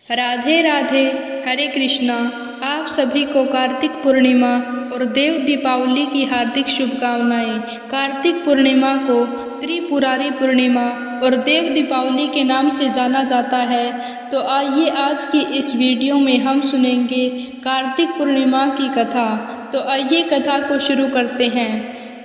राधे राधे। हरे कृष्णा। आप सभी को कार्तिक पूर्णिमा और देव दीपावली की हार्दिक शुभकामनाएं। कार्तिक पूर्णिमा को त्रिपुरारी पूर्णिमा और देव दीपावली के नाम से जाना जाता है। तो आइए आज की इस वीडियो में हम सुनेंगे कार्तिक पूर्णिमा की कथा। तो आइए कथा को शुरू करते हैं।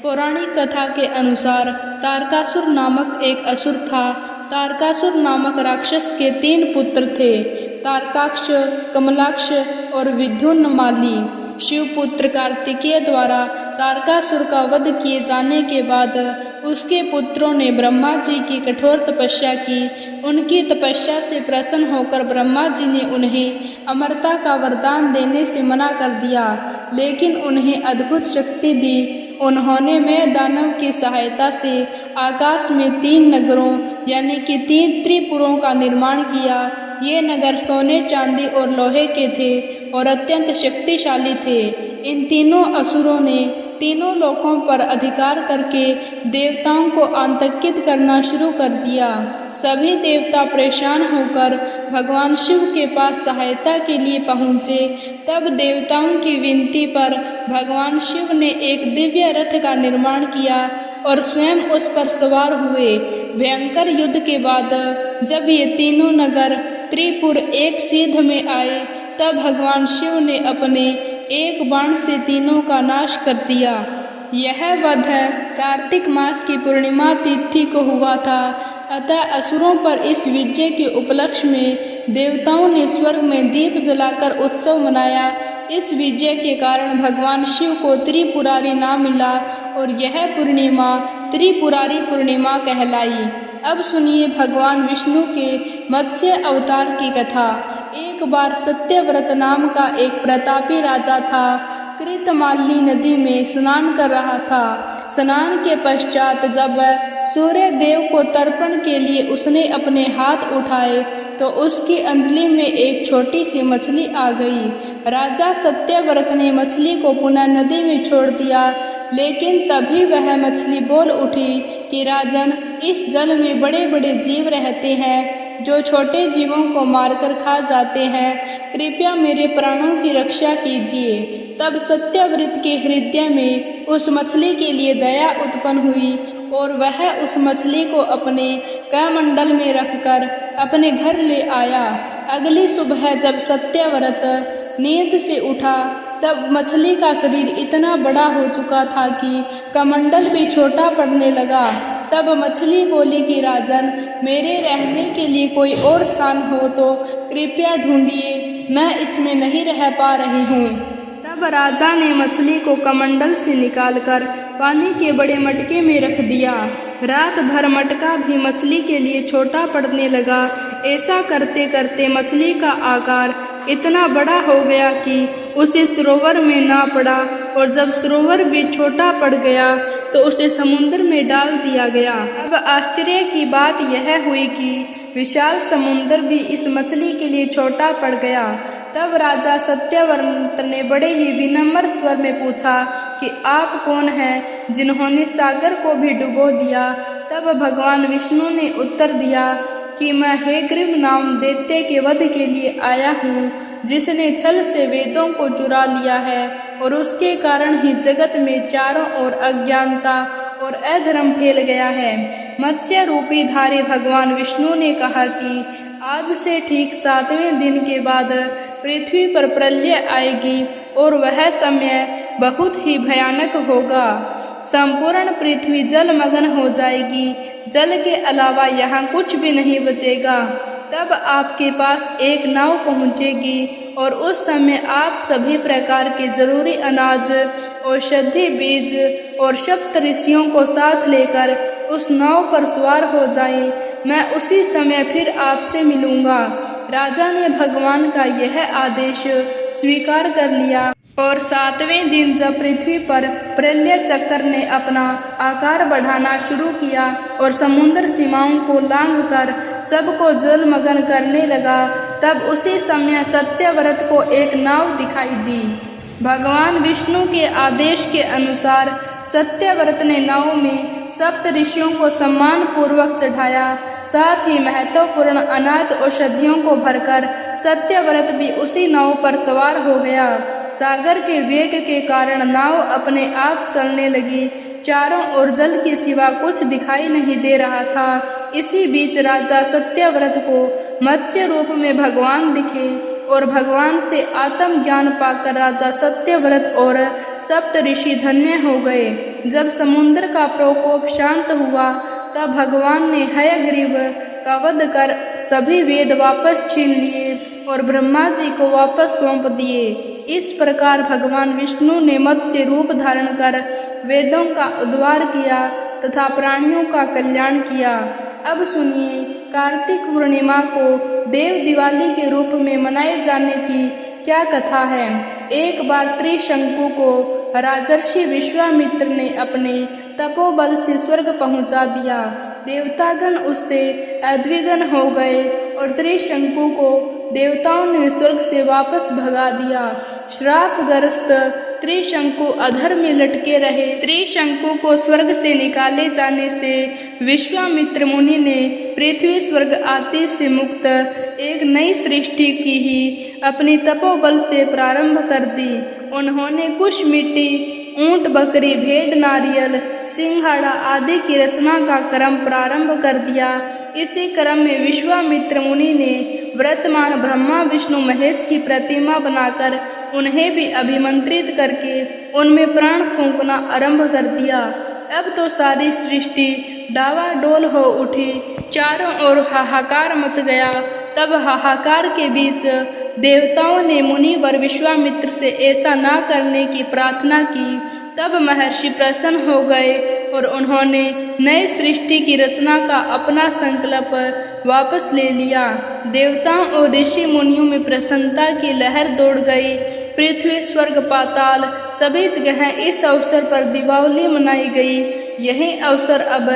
पौराणिक कथा के अनुसार तारकासुर नामक एक असुर था। तारकासुर नामक राक्षस के 3 पुत्र थे, तारकाक्ष, कमलाक्ष और विद्युन्माली। शिवपुत्र कार्तिकेय द्वारा तारकासुर का वध किए जाने के बाद उसके पुत्रों ने ब्रह्मा जी की कठोर तपस्या की। उनकी तपस्या से प्रसन्न होकर ब्रह्मा जी ने उन्हें अमरता का वरदान देने से मना कर दिया, लेकिन उन्हें अद्भुत शक्ति दी। उन्होंने मैं दानव की सहायता से आकाश में 3 नगरों यानी कि 3 त्रिपुरों का निर्माण किया। ये नगर सोने, चांदी और लोहे के थे और अत्यंत शक्तिशाली थे। इन तीनों असुरों ने तीनों लोकों पर अधिकार करके देवताओं को आतंकित करना शुरू कर दिया। सभी देवता परेशान होकर भगवान शिव के पास सहायता के लिए पहुँचे। तब देवताओं की विनती पर भगवान शिव ने एक दिव्य रथ का निर्माण किया और स्वयं उस पर सवार हुए। भयंकर युद्ध के बाद जब ये तीनों नगर त्रिपुर एक सीध में आए, तब भगवान शिव ने अपने एक बाण से तीनों का नाश कर दिया। यह वध कार्तिक मास की पूर्णिमा तिथि को हुआ था। अतः असुरों पर इस विजय के उपलक्ष्य में देवताओं ने स्वर्ग में दीप जलाकर उत्सव मनाया। इस विजय के कारण भगवान शिव को त्रिपुरारी नाम मिला और यह पूर्णिमा त्रिपुरारी पूर्णिमा कहलाई। अब सुनिए भगवान विष्णु के मत्स्य अवतार की कथा। एक बार सत्यव्रत नाम का एक प्रतापी राजा था। कृतमाली नदी में स्नान कर रहा था। स्नान के पश्चात जब सूर्य देव को तर्पण के लिए उसने अपने हाथ उठाए तो उसकी अंजलि में एक छोटी सी मछली आ गई। राजा सत्यव्रत ने मछली को पुनः नदी में छोड़ दिया, लेकिन तभी वह मछली बोल उठी कि राजन, इस जल में बड़े बड़े जीव रहते हैं जो छोटे जीवों को मारकर खा जाते हैं। कृपया मेरे प्राणों की रक्षा कीजिए। तब सत्यव्रत के हृदय में उस मछली के लिए दया उत्पन्न हुई और वह उस मछली को अपने कमंडल में रखकर अपने घर ले आया। अगली सुबह जब सत्यव्रत नींद से उठा तब मछली का शरीर इतना बड़ा हो चुका था कि कमंडल भी छोटा पड़ने लगा। तब मछली बोली कि राजन, मेरे रहने के लिए कोई और स्थान हो तो कृपया ढूंढिए, मैं इसमें नहीं रह पा रही हूँ। तब राजा ने मछली को कमंडल से निकालकर पानी के बड़े मटके में रख दिया। रात भर मटका भी मछली के लिए छोटा पड़ने लगा। ऐसा करते करते मछली का आकार इतना बड़ा हो गया कि उसे सरोवर में ना पड़ा, और जब सरोवर भी छोटा पड़ गया तो उसे समुद्र में डाल दिया गया। अब आश्चर्य की बात यह हुई कि विशाल समुद्र भी इस मछली के लिए छोटा पड़ गया। तब राजा सत्यव्रत ने बड़े ही विनम्र स्वर में पूछा कि आप कौन हैं जिन्होंने सागर को भी डुबो दिया। तब भगवान विष्णु ने उत्तर दिया कि मैं हेग्रीव नाम दैत्य के वध के लिए आया हूँ, जिसने छल से वेदों को चुरा लिया है और उसके कारण ही जगत में चारों ओर अज्ञानता और अधर्म फैल गया है। मत्स्य रूपी धारी भगवान विष्णु ने कहा कि आज से ठीक 7वें दिन के बाद पृथ्वी पर प्रलय आएगी और वह समय बहुत ही भयानक होगा। संपूर्ण पृथ्वी जलमग्न हो जाएगी। जल के अलावा यहाँ कुछ भी नहीं बचेगा। तब आपके पास एक नाव पहुँचेगी और उस समय आप सभी प्रकार के जरूरी अनाज, औषधि, बीज और सप्त ऋषियों को साथ लेकर उस नाव पर सवार हो जाएं। मैं उसी समय फिर आपसे मिलूंगा। राजा ने भगवान का यह आदेश स्वीकार कर लिया और 7वें दिन जब पृथ्वी पर प्रलय चक्र ने अपना आकार बढ़ाना शुरू किया और समुद्र सीमाओं को लांघकर सबको जलमग्न करने लगा, तब उसी समय सत्यव्रत को एक नाव दिखाई दी। भगवान विष्णु के आदेश के अनुसार सत्यव्रत ने नाव में सप्त ऋषियों को सम्मान पूर्वक चढ़ाया। साथ ही महत्वपूर्ण अनाज औषधियों को भरकर सत्यव्रत भी उसी नाव पर सवार हो गया। सागर के वेग के कारण नाव अपने आप चलने लगी। चारों ओर जल के सिवा कुछ दिखाई नहीं दे रहा था। इसी बीच राजा सत्यव्रत को मत्स्य रूप में भगवान दिखे और भगवान से आत्म ज्ञान पाकर राजा सत्यव्रत और सप्त ऋषि धन्य हो गए। जब समुद्र का प्रकोप शांत हुआ तब भगवान ने हयग्रीव का वध कर सभी वेद वापस छीन लिए और ब्रह्मा जी को वापस सौंप दिए। इस प्रकार भगवान विष्णु ने मत्स्य रूप धारण कर वेदों का उद्धार किया तथा प्राणियों का कल्याण किया। अब सुनिए, कार्तिक पूर्णिमा को देव दिवाली के रूप में मनाए जाने की क्या कथा है। एक बार त्रिशंकु को राजर्षि विश्वामित्र ने अपने तपोबल से स्वर्ग पहुंचा दिया। देवतागण उससे उद्विग्न हो गए और त्रिशंकु को देवताओं ने स्वर्ग से वापस भगा दिया। श्रापग्रस्त त्रिशंकु अधर में लटके रहे। त्रिशंकु को स्वर्ग से निकाले जाने से विश्वामित्र मुनि ने पृथ्वी स्वर्ग आदि से मुक्त एक नई सृष्टि की ही अपनी तपोबल से प्रारंभ कर दी। उन्होंने कुश मिट्टी, ऊंट, बकरी, भेड़, नारियल, सिंघाड़ा आदि की रचना का क्रम प्रारंभ कर दिया। इसी क्रम में विश्वामित्र मुनि ने वर्तमान ब्रह्मा विष्णु महेश की प्रतिमा बनाकर उन्हें भी अभिमंत्रित करके उनमें प्राण फूंकना आरंभ कर दिया। अब तो सारी सृष्टि डावाडोल हो उठी। चारों ओर हाहाकार मच गया। तब हाहाकार के बीच देवताओं ने मुनिवर विश्वामित्र से ऐसा ना करने की प्रार्थना की। तब महर्षि प्रसन्न हो गए और उन्होंने नई सृष्टि की रचना का अपना संकल्प वापस ले लिया। देवताओं और ऋषि मुनियों में प्रसन्नता की लहर दौड़ गई। पृथ्वी, स्वर्ग, पाताल सभी जगह इस अवसर पर दीपावली मनाई गई। यही अवसर अब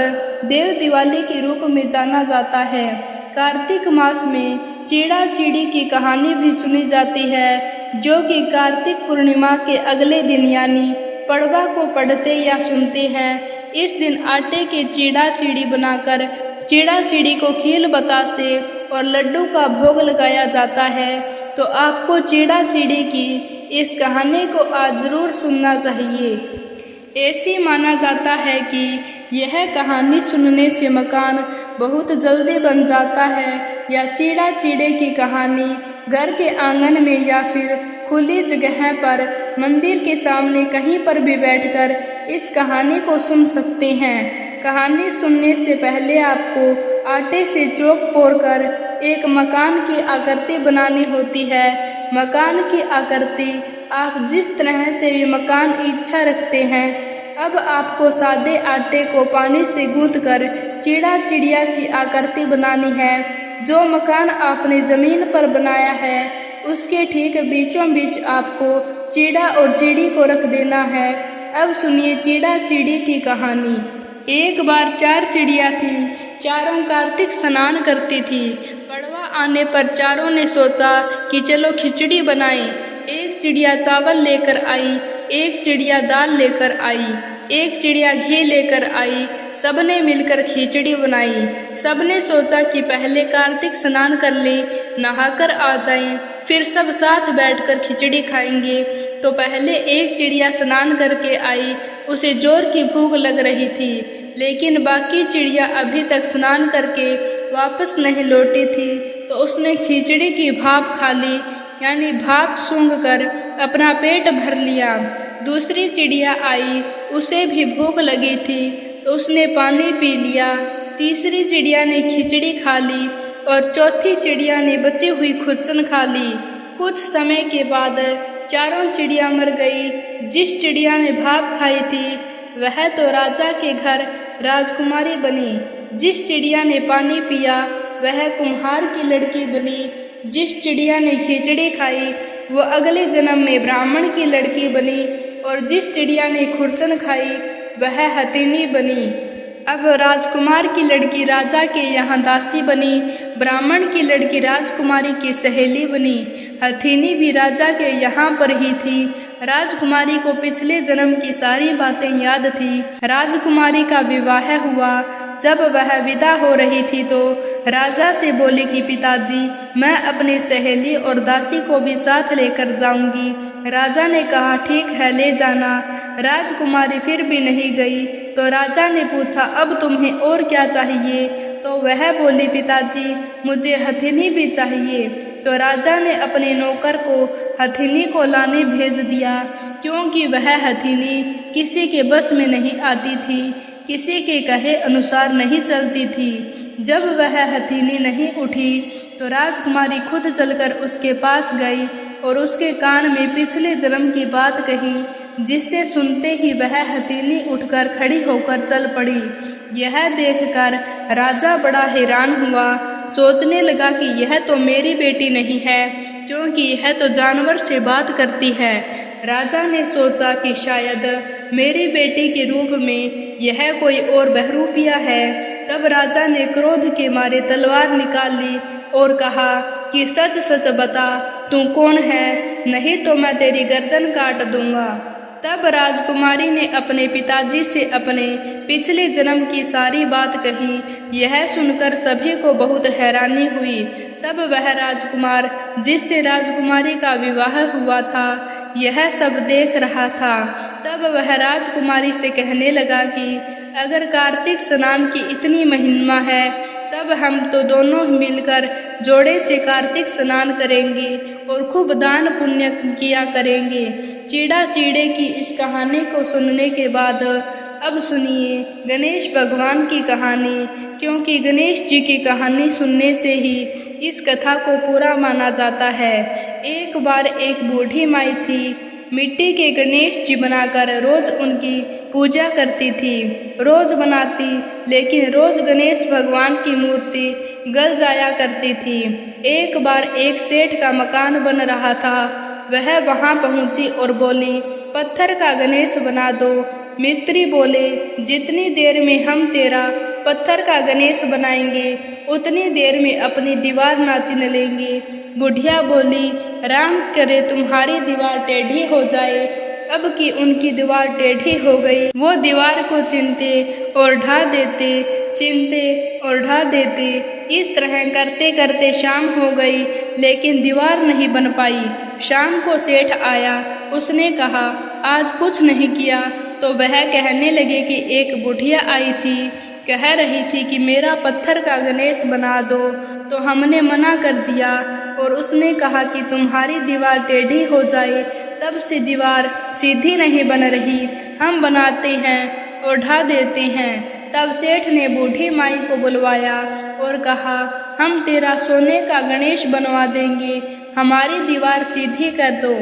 देव दिवाली के रूप में जाना जाता है। कार्तिक मास में चीड़ा चीड़ी की कहानी भी सुनी जाती है, जो कि कार्तिक पूर्णिमा के अगले दिन यानी पड़वा को पढ़ते या सुनते हैं। इस दिन आटे के चीड़ा चीड़ी बनाकर चीड़ा चीड़ी को खील बतासे और लड्डू का भोग लगाया जाता है। तो आपको चीड़ा चीड़ी की इस कहानी को आज जरूर सुनना चाहिए। ऐसी माना जाता है कि यह कहानी सुनने से मकान बहुत जल्दी बन जाता है, या चीड़ा चीड़े की कहानी घर के आंगन में या फिर खुली जगह पर मंदिर के सामने कहीं पर भी बैठकर इस कहानी को सुन सकते हैं। कहानी सुनने से पहले आपको आटे से चौक पोरकर एक मकान की आकृति बनानी होती है। मकान की आकृति आप जिस तरह से भी मकान इच्छा रखते हैं। अब आपको सादे आटे को पानी से गूंथकर चीड़ा चिड़िया की आकृति बनानी है। जो मकान आपने ज़मीन पर बनाया है उसके ठीक बीचों बीच आपको चीड़ा और चिड़ी को रख देना है। अब सुनिए चीड़ा चिड़ी की कहानी। एक बार 4 चिड़िया थी। चारों कार्तिक स्नान करती थी। पड़वा आने पर चारों ने सोचा कि चलो खिचड़ी बनाएं। एक चिड़िया चावल लेकर आई, एक चिड़िया दाल लेकर आई, एक चिड़िया घी लेकर आई। सबने मिलकर खिचड़ी बनाई। सबने सोचा कि पहले कार्तिक स्नान कर लें, नहाकर आ जाएं, फिर सब साथ बैठकर खिचड़ी खाएंगे। तो पहले एक चिड़िया स्नान करके आई। उसे जोर की भूख लग रही थी, लेकिन बाकी चिड़िया अभी तक स्नान करके वापस नहीं लौटी थी। तो उसने खिचड़ी की भाप खा ली, यानी भाप सूंघ कर अपना पेट भर लिया। दूसरी चिड़िया आई, उसे भी भूख लगी थी, तो उसने पानी पी लिया। तीसरी चिड़िया ने खिचड़ी खा ली और चौथी चिड़िया ने बची हुई खुरचन खा ली। कुछ समय के बाद चारों चिड़िया मर गई। जिस चिड़िया ने भाप खाई थी वह तो राजा के घर राजकुमारी बनी। जिस चिड़िया ने पानी पिया वह कुम्हार की लड़की बनी। जिस चिड़िया ने खिचड़ी खाई वो अगले जन्म में ब्राह्मण की लड़की बनी, और जिस चिड़िया ने खुरचन खाई वह हथिनी बनी। अब राजकुमार की लड़की राजा के यहाँ दासी बनी। ब्राह्मण की लड़की राजकुमारी की सहेली बनी। हथिनी भी राजा के यहाँ पर ही थी। राजकुमारी को पिछले जन्म की सारी बातें याद थी। राजकुमारी का विवाह हुआ। जब वह विदा हो रही थी तो राजा से बोली कि पिताजी, मैं अपनी सहेली और दासी को भी साथ लेकर जाऊंगी। राजा ने कहा ठीक है, ले जाना। राजकुमारी फिर भी नहीं गई तो राजा ने पूछा अब तुम्हें और क्या चाहिए? तो वह बोली पिताजी, मुझे हथिनी भी चाहिए। तो राजा ने अपने नौकर को हथिनी को लाने भेज दिया, क्योंकि वह हथिनी किसी के बस में नहीं आती थी, किसी के कहे अनुसार नहीं चलती थी। जब वह हथिनी नहीं उठी तो राजकुमारी खुद चलकर उसके पास गई और उसके कान में पिछले जन्म की बात कही, जिससे सुनते ही वह हथिनी उठकर खड़ी होकर चल पड़ी। यह देखकर राजा बड़ा हैरान हुआ। सोचने लगा कि यह तो मेरी बेटी नहीं है, क्योंकि यह तो जानवर से बात करती है। राजा ने सोचा कि शायद मेरी बेटी के रूप में यह कोई और बहरूपिया है। तब राजा ने क्रोध के मारे तलवार निकाल ली और कहा कि सच सच बता, तू कौन है, नहीं तो मैं तेरी गर्दन काट दूंगा। तब राजकुमारी ने अपने पिताजी से अपने पिछले जन्म की सारी बात कही। यह सुनकर सभी को बहुत हैरानी हुई। तब वह राजकुमार जिससे राजकुमारी का विवाह हुआ था यह सब देख रहा था। तब वह राजकुमारी से कहने लगा कि अगर कार्तिक स्नान की इतनी महिमा है तब हम तो दोनों मिलकर जोड़े से कार्तिक स्नान करेंगे और खूब दान पुण्य किया करेंगे। चीड़ा चिड़े की इस कहानी को सुनने के बाद अब सुनिए गणेश भगवान की कहानी, क्योंकि गणेश जी की कहानी सुनने से ही इस कथा को पूरा माना जाता है। एक बार एक बूढ़ी माई थी। मिट्टी के गणेश जी बनाकर रोज उनकी पूजा करती थी। रोज बनाती, लेकिन रोज गणेश भगवान की मूर्ति गल जाया करती थी। एक बार एक सेठ का मकान बन रहा था। वह वहां पहुंची और बोली, पत्थर का गणेश बना दो। मिस्त्री बोले, जितनी देर में हम तेरा पत्थर का गणेश बनाएंगे उतनी देर में अपनी दीवार ना चिन लेंगे। बुढ़िया बोली, राम करे तुम्हारी दीवार टेढ़ी हो जाए। अब कि उनकी दीवार टेढ़ी हो गई, वो दीवार को चिनते और ढा देते, चिनते और ढा देते। इस तरह करते करते शाम हो गई, लेकिन दीवार नहीं बन पाई। शाम को सेठ आया। उसने कहा, आज कुछ नहीं किया। तो वह कहने लगे कि एक बुढ़िया आई थी, कह रही थी कि मेरा पत्थर का गणेश बना दो। तो हमने मना कर दिया और उसने कहा कि तुम्हारी दीवार टेढ़ी हो जाए। तब से दीवार सीधी नहीं बन रही। हम बनाते हैं और ढा देते हैं। तब सेठ ने बूढ़ी माई को बुलवाया और कहा, हम तेरा सोने का गणेश बनवा देंगे, हमारी दीवार सीधी कर दो।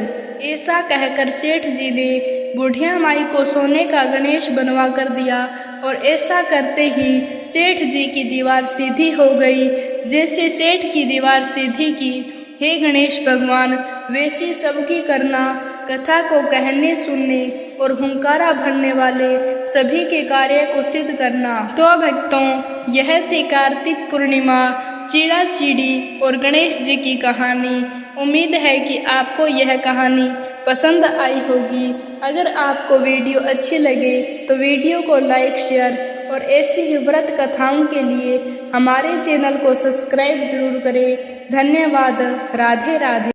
ऐसा कहकर सेठ जी ने बुढ़िया माई को सोने का गणेश बनवा कर दिया और ऐसा करते ही सेठ जी की दीवार सीधी हो गई, जैसे सेठ की दीवार सीधी की। हे गणेश भगवान, वैसी सबकी करना। कथा को कहने सुनने और हुंकारा भरने वाले सभी के कार्य को सिद्ध करना। तो भक्तों, यह थी कार्तिक पूर्णिमा, चीड़ा चिड़ी और गणेश जी की कहानी। उम्मीद है कि आपको यह कहानी पसंद आई होगी। अगर आपको वीडियो अच्छी लगे तो वीडियो को लाइक, शेयर और ऐसी ही व्रत कथाओं के लिए हमारे चैनल को सब्सक्राइब जरूर करें। धन्यवाद। राधे राधे।